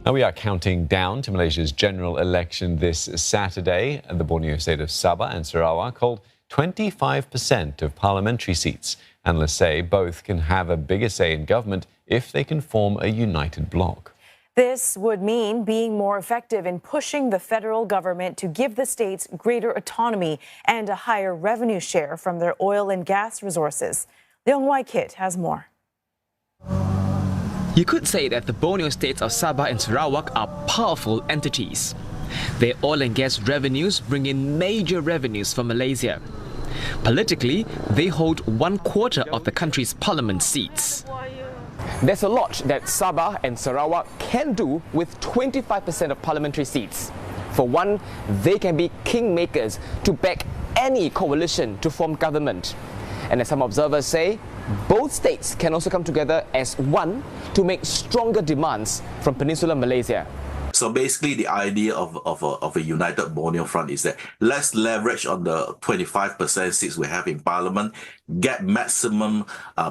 Now we are counting down to Malaysia's general election this Saturday. The Borneo state of Sabah and Sarawak hold 25% of parliamentary seats. Analysts say both can have a bigger say in government if they can form a united bloc. This would mean being more effective in pushing the federal government to give the states greater autonomy and a higher revenue share from their oil and gas resources. Leong has more. You could say that the Borneo states of Sabah and Sarawak are powerful entities. Their oil and gas revenues bring in major revenues for Malaysia. Politically, they hold 1/4 of the country's parliament seats. There's a lot that Sabah and Sarawak can do with 25% of parliamentary seats. For one, they can be kingmakers to back any coalition to form government. And as some observers say, both states can also come together as one to make stronger demands from Peninsular Malaysia. So basically the idea of a united Borneo Front is that let's leverage on the 25% seats we have in Parliament, get maximum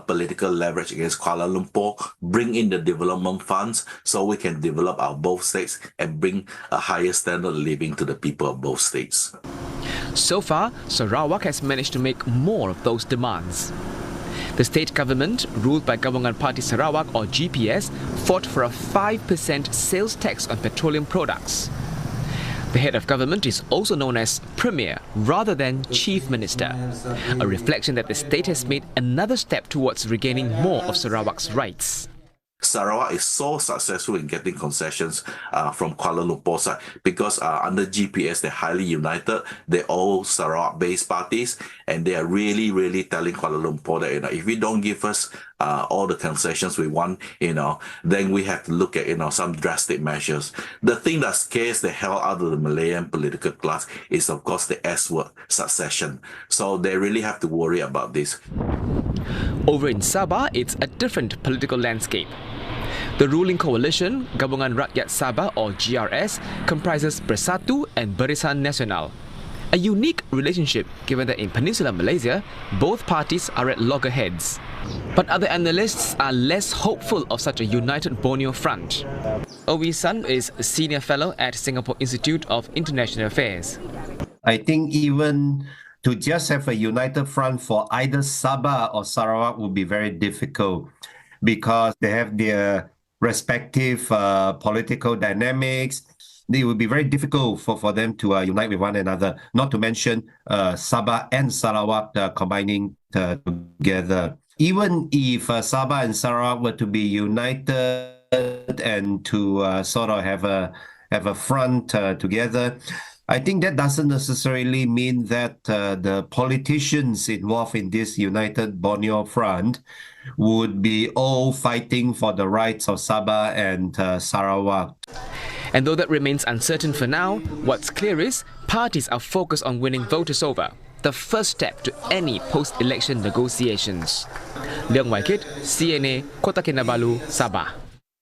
political leverage against Kuala Lumpur, bring in the development funds so we can develop our both states and bring a higher standard of living to the people of both states. So far, Sarawak has managed to make more of those demands. The state government, ruled by Gabungan Party Sarawak or GPS, fought for a 5% sales tax on petroleum products. The head of government is also known as Premier rather than Chief Minister, a reflection that the state has made another step towards regaining more of Sarawak's rights. Sarawak is so successful in getting concessions from Kuala Lumpur side because under GPS they're highly united. They're all Sarawak-based parties, and they are really telling Kuala Lumpur that if you don't give us all the concessions we want, then we have to look at some drastic measures. The thing that scares the hell out of the Malayan political class is of course the S word, succession. So they really have to worry about this. Over in Sabah, it's a different political landscape. The ruling coalition, Gabungan Rakyat Sabah or GRS, comprises Bersatu and Barisan Nasional. A unique relationship given that in Peninsular Malaysia, both parties are at loggerheads. But other analysts are less hopeful of such a united Borneo Front. Owi Sun is a senior fellow at Singapore Institute of International Affairs. I think even to just have a united front for either Sabah or Sarawak would be very difficult because they have their respective political dynamics. It would be very difficult for them to unite with one another, not to mention Sabah and Sarawak combining together. Even if Sabah and Sarawak were to be united and to sort of have a front together, I think that doesn't necessarily mean that the politicians involved in this united Borneo Front would be all fighting for the rights of Sabah and Sarawak. And though that remains uncertain for now, what's clear is parties are focused on winning voters over, the first step to any post-election negotiations. Leong, CNA, Kota Kinabalu, Sabah.